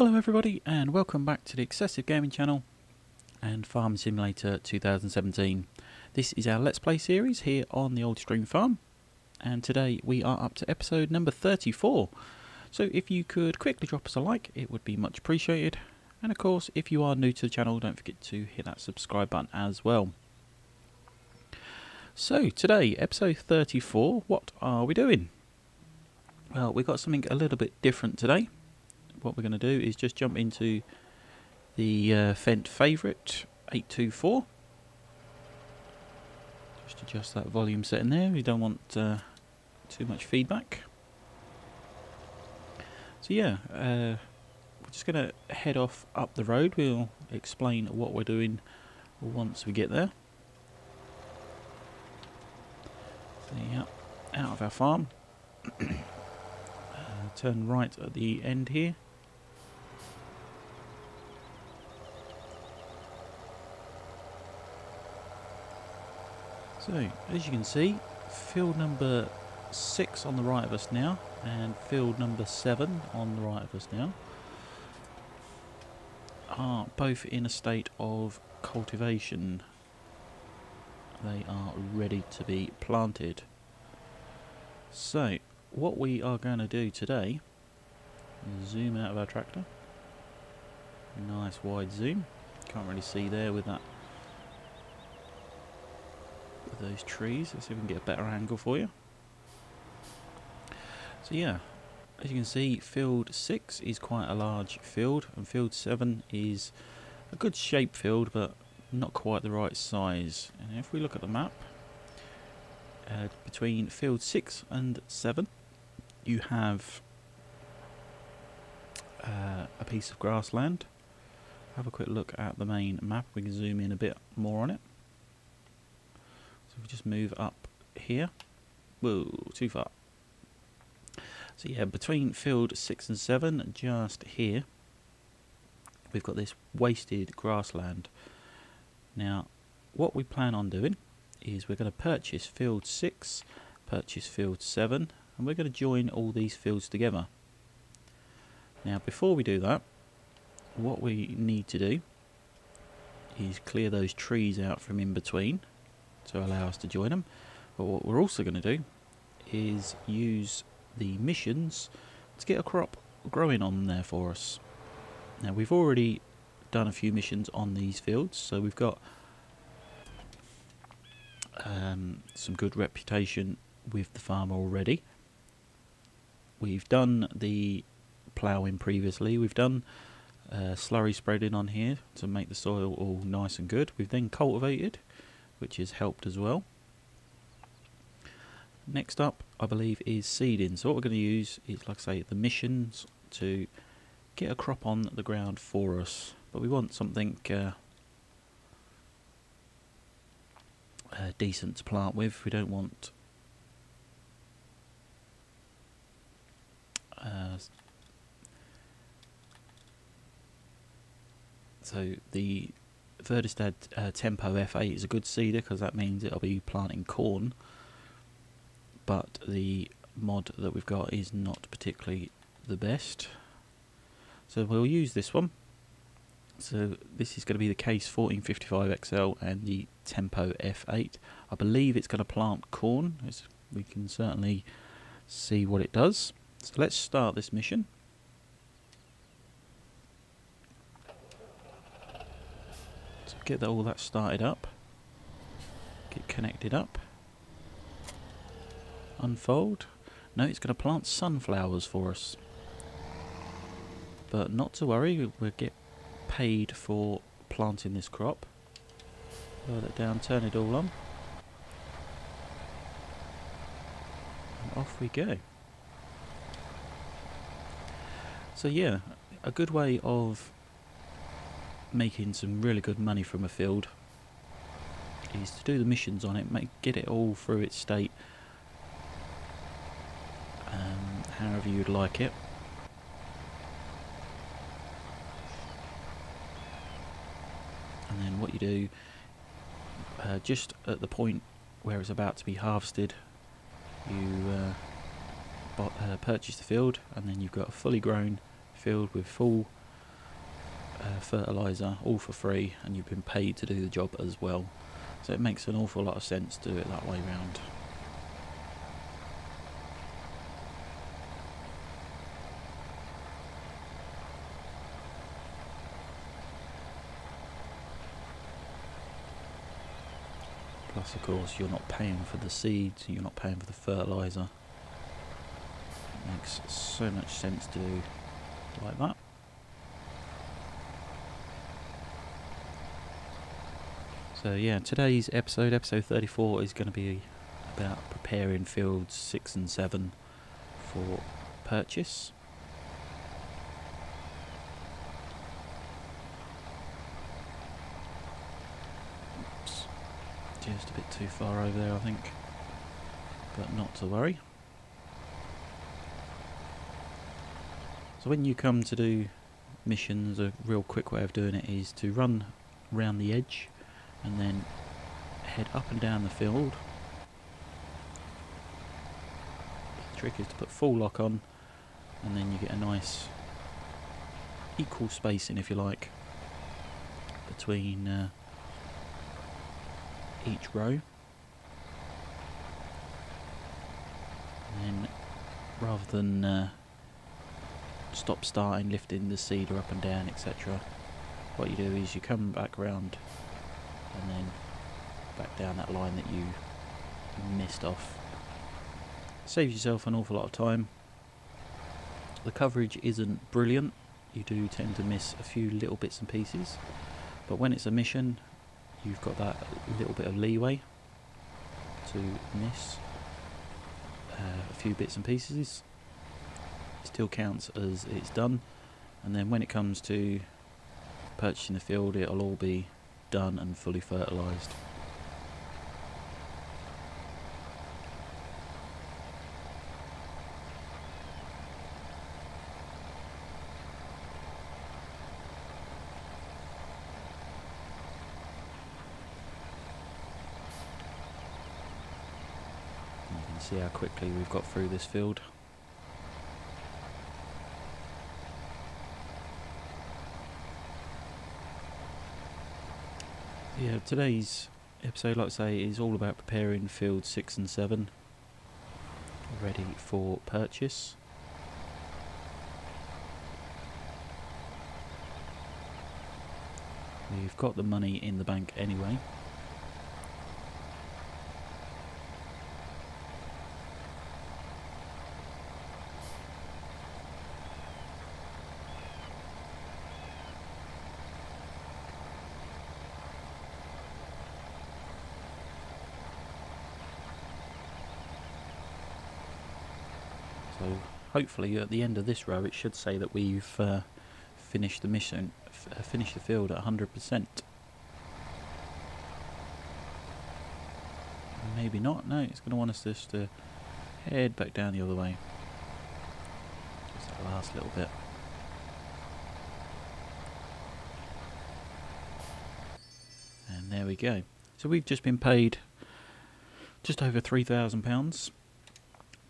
Hello everybody and welcome back to the XsivGaming channel and Farm Simulator 2017. This is our Let's Play series here on the Old Stream Farm, and today we are up to episode number 34. So if you could quickly drop us a like, it would be much appreciated, and of course if you are new to the channel, don't forget to hit that subscribe button as well. So today, episode 34, what are we doing? Well, we've got something a little bit different today. What we're going to do is just jump into the Fendt Favourite 824. Just adjust that volume setting there. We don't want too much feedback. So yeah, we're just going to head off up the road. We'll explain what we're doing once we get there. So yeah, out of our farm. Turn right at the end here. So, as you can see, field number 6 on the right of us now, and field number 7 on the right of us now, are both in a state of cultivation. They are ready to be planted. So, what we are going to do today, zoom out of our tractor, nice wide zoom, can't really see there with that, with those trees. Let's see if we can get a better angle for you. So yeah, as you can see, field 6 is quite a large field, and field 7 is a good shaped field but not quite the right size. And if we look at the map, between field 6 and 7 you have a piece of grassland. Have a quick look at the main map, we can zoom in a bit more on it. So if we just move up here, whoa, too far. So yeah, between field 6 and 7, just here, we've got this wasted grassland. Now, what we plan on doing is we're going to purchase field 6, purchase field 7, and we're going to join all these fields together. Now, before we do that, what we need to do is clear those trees out from in between to allow us to join them. But what we're also going to do is use the missions to get a crop growing on there for us. Now, we've already done a few missions on these fields, so we've got some good reputation with the farmer already. We've done the ploughing previously, we've done slurry spreading on here to make the soil all nice and good. We've then cultivated, which has helped as well. Next up, I believe, is seeding. So what we're going to use is, like I say, the missions to get a crop on the ground for us. But we want something decent to plant with. We don't want so the Verdestad Tempo F8 is a good seeder because that means it'll be planting corn, but the mod that we've got is not particularly the best, so we'll use this one. So this is going to be the Case 1455XL and the Tempo F8. I believe it's going to plant corn, as we can certainly see what it does. So let's start this mission. So get all that started up, get connected up, unfold. No, it's going to plant sunflowers for us, but not to worry, we'll get paid for planting this crop. Lower that down, turn it all on, and off we go. So yeah, a good way of making some really good money from a field is to do the missions on it, get it all through its state, however you'd like it. And then what you do, just at the point where it's about to be harvested, you purchase the field, and then you've got a fully grown field with full fertiliser, all for free, and you've been paid to do the job as well. So it makes an awful lot of sense to do it that way round. Plus, of course, you're not paying for the seeds, you're not paying for the fertiliser. It makes so much sense to do like that. So yeah, today's episode 34, is going to be about preparing fields 6 and 7 for purchase. Oops, just a bit too far over there, I think, but not to worry. So when you come to do missions, a real quick way of doing it is to run around the edge and then head up and down the field. The trick is to put full lock on, and then you get a nice equal spacing, if you like, between each row. And then rather than stop starting lifting the seeder up and down, etc., what you do is you come back round and then back down that line that you missed off. Saves yourself an awful lot of time. The coverage isn't brilliant, you do tend to miss a few little bits and pieces, but when it's a mission you've got that little bit of leeway to miss a few bits and pieces. It still counts as it's done, and then when it comes to purchasing the field, it'll all be done and fully fertilised. You can see how quickly we've got through this field. Yeah, today's episode, like I say, is all about preparing fields 6 and 7 ready for purchase. We've got the money in the bank anyway. So hopefully at the end of this row it should say that we've finished the mission, finished the field at 100%. Maybe not, no, it's going to want us just to head back down the other way. Just that last little bit. And there we go. So we've just been paid just over £3,000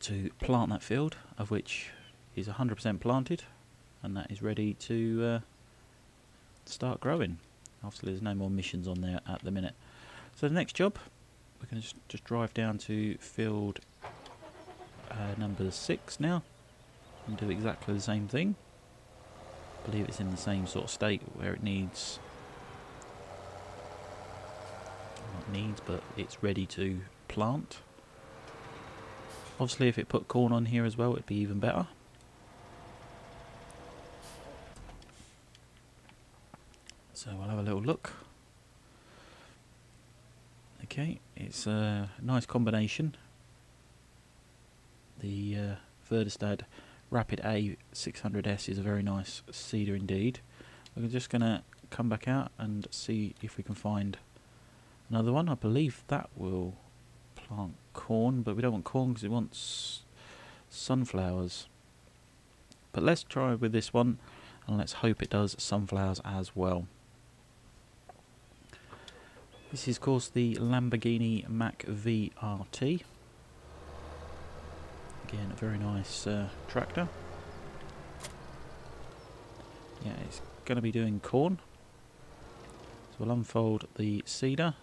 to plant that field, of which is 100% planted, and that is ready to start growing. Obviously there's no more missions on there at the minute. So the next job, we're going to just drive down to field number 6 now and do exactly the same thing. I believe it's in the same sort of state where it needs, not needs, but it's ready to plant. Obviously if it put corn on here as well, it'd be even better. So we'll have a little look. Okay, it's a nice combination. The Verdestad Rapid A 600S is a very nice seeder indeed. We're just going to come back out and see if we can find another one. I believe that will plant corn, but we don't want corn because it wants sunflowers. But let's try with this one and let's hope it does sunflowers as well. This is of course the Lamborghini Mach V RT. Again, a very nice tractor. Yeah, it's going to be doing corn. So we'll unfold the seeder.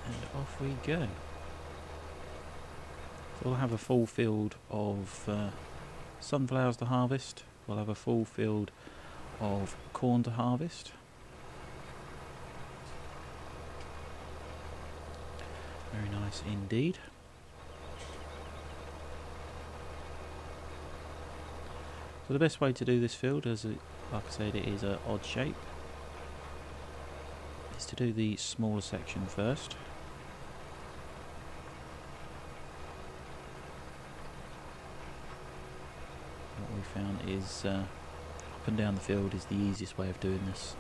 And off we go. So we'll have a full field of sunflowers to harvest. We'll have a full field of corn to harvest. Very nice indeed. So the best way to do this field, as like I said, it is an odd shape, is to do the smaller section first. What we found is up and down the field is the easiest way of doing this.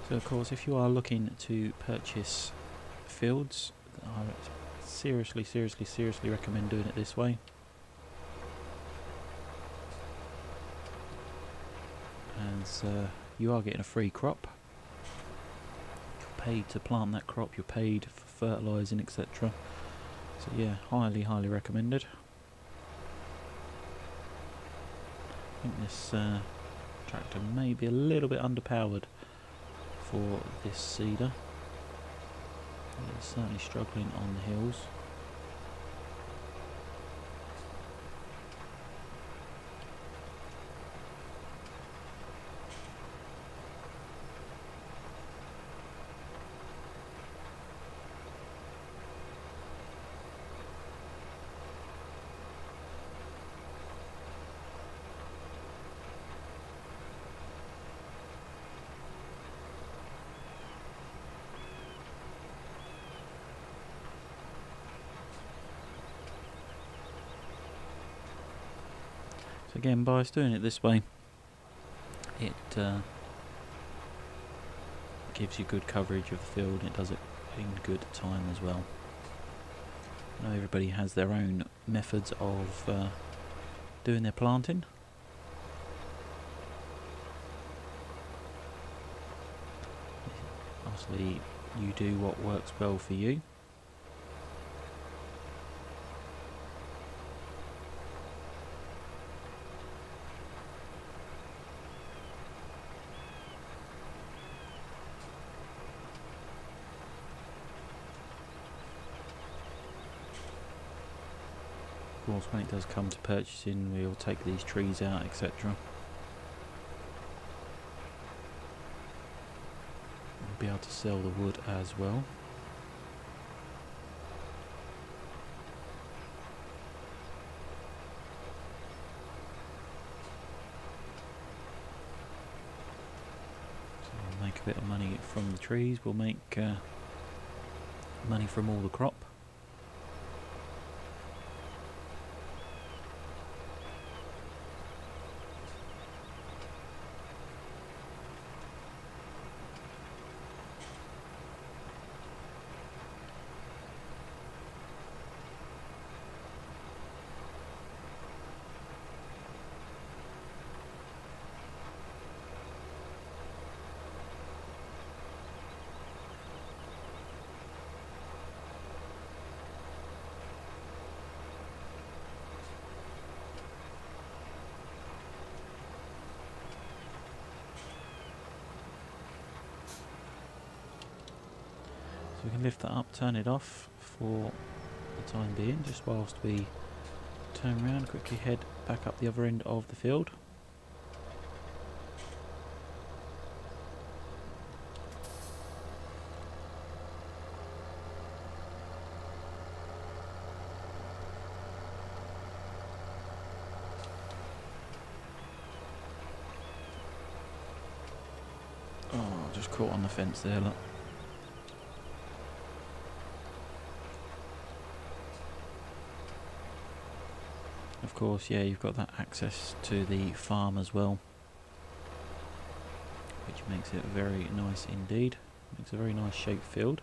So of course, if you are looking to purchase fields, I seriously recommend doing it this way. As you are getting a free crop. You're paid to plant that crop, you're paid for fertilising, etc. So yeah, highly recommended. I think this tractor may be a little bit underpowered for this seeder. It's certainly struggling on the hills. So again, by us doing it this way, it gives you good coverage of the field, and it does it in good time as well. I know everybody has their own methods of doing their planting. Obviously, you do what works well for you. Of course, when it does come to purchasing, we'll take these trees out, etc. We'll be able to sell the wood as well. So we'll make a bit of money from the trees, we'll make money from all the crop. We can lift that up, turn it off for the time being, just whilst we turn around, quickly head back up the other end of the field. Oh, just caught on the fence there, look. Of course, yeah, you've got that access to the farm as well, which makes it very nice indeed. Makes a very nice shaped field.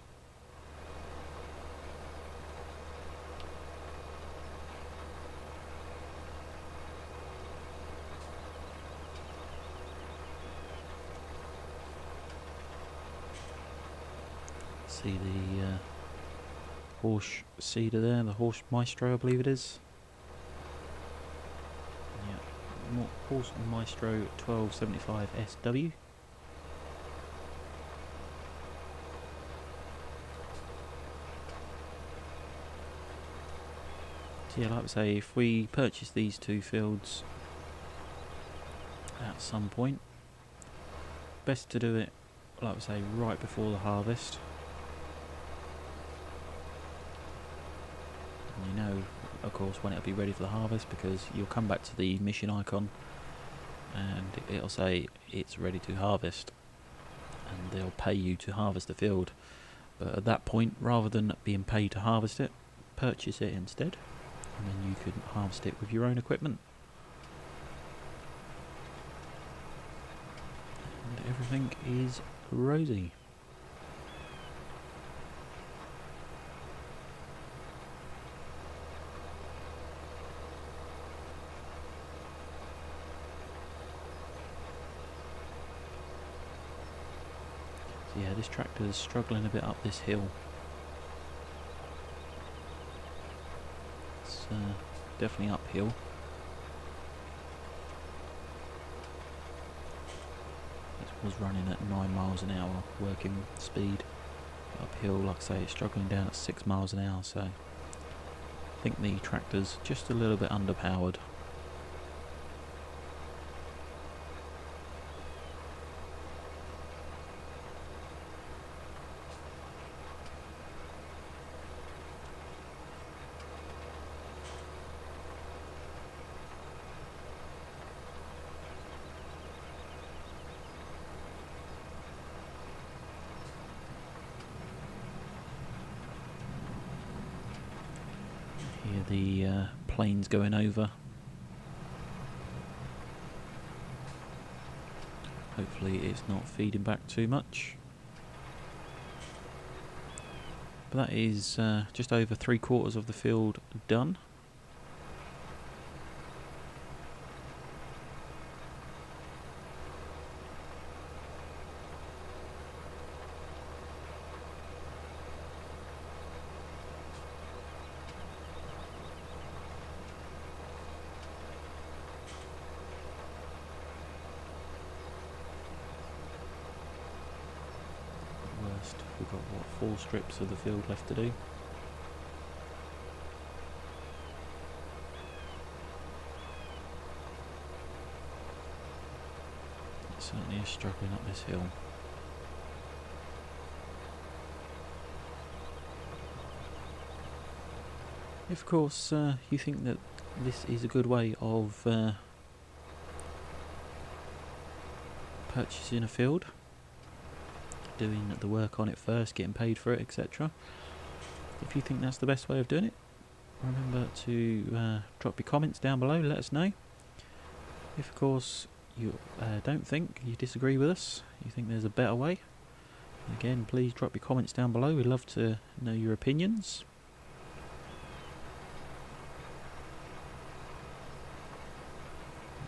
See the horse seeder there, the horse maestro I believe it is. Yeah, horse maestro 1275 SW. So yeah, like I say, if we purchase these two fields at some point, best to do it, like I say, right before the harvest. And you know, of course, when it'll be ready for the harvest, because you'll come back to the mission icon and it'll say it's ready to harvest, and they'll pay you to harvest the field. But at that point, rather than being paid to harvest it, purchase it instead, and then you can harvest it with your own equipment. And everything is rosy. So yeah, this tractor is struggling a bit up this hill. It's definitely uphill. It was running at 9 miles an hour working speed. Uphill, like I say, it's struggling down at 6 miles an hour, so I think the tractor's just a little bit underpowered. Hear the planes going over. Hopefully it's not feeding back too much. But that is just over 3/4 of the field done. We've got, what, 4 strips of the field left to do. It certainly is struggling up this hill. If of course you think that this is a good way of purchasing a field, doing the work on it first, getting paid for it, etc. If you think that's the best way of doing it, remember to drop your comments down below, let us know. If of course you don't think, you disagree with us, you think there's a better way, again please drop your comments down below, we'd love to know your opinions.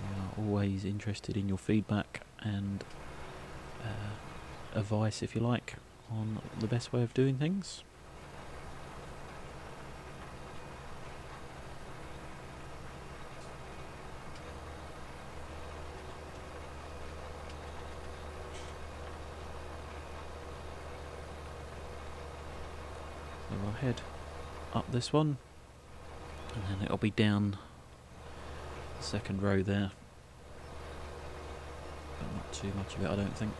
We are always interested in your feedback and advice, if you like, on the best way of doing things. So we'll head up this one, and then it'll be down the second row there, but not too much of it, I don't think.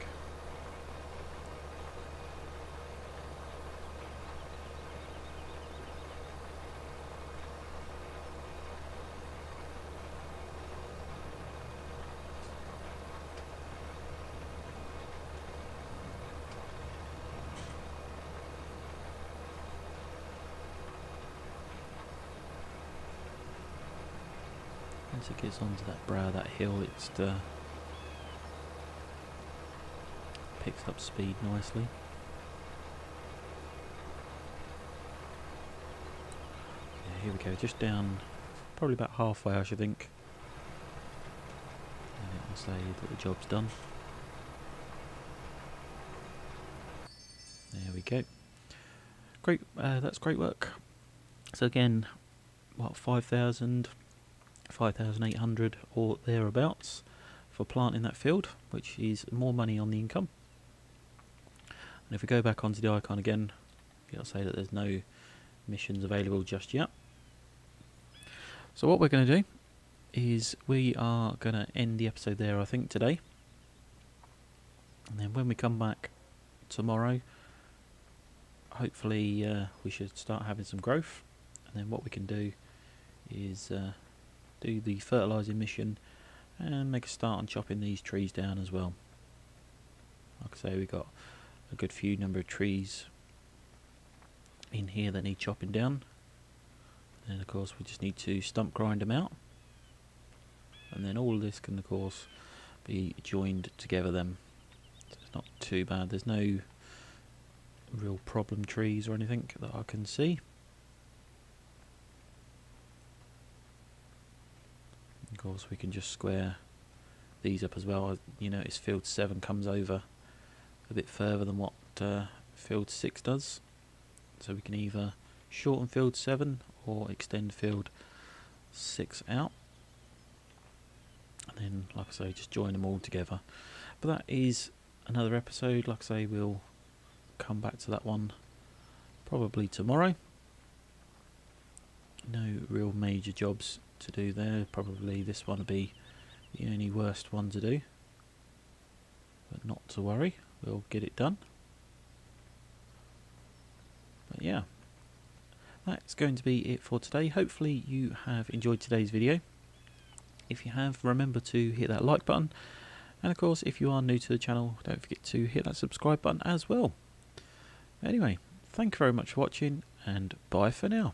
Once it gets onto that brow of that hill, it picks up speed nicely. Yeah, here we go, just down, probably about halfway I should think. And it will say that the job's done. There we go. great. That's great work. So again, what 5,000, 5,800 or thereabouts for planting that field, which is more money on the income. And if we go back onto the icon again, it'll say that there's no missions available just yet. So what we're going to do is we are going to end the episode there, I think, today. And then when we come back tomorrow, hopefully we should start having some growth. And then what we can do is do the fertilising mission and make a start on chopping these trees down as well. Like I say, we've got a good few number of trees in here that need chopping down. And of course we just need to stump grind them out. And then all of this can of course be joined together then. So it's not too bad. There's no real problem trees or anything that I can see. Of course we can just square these up as well. You notice field 7 comes over a bit further than what field 6 does. So we can either shorten field 7 or extend field 6 out. And then, like I say, just join them all together. But that is another episode. Like I say, we'll come back to that one probably tomorrow. No real major jobs to do there. Probably this one will be the only worst one to do. But not to worry, we'll get it done. But yeah, that's going to be it for today. Hopefully you have enjoyed today's video. If you have, remember to hit that like button. And of course, if you are new to the channel, don't forget to hit that subscribe button as well. Anyway, thank you very much for watching, and bye for now.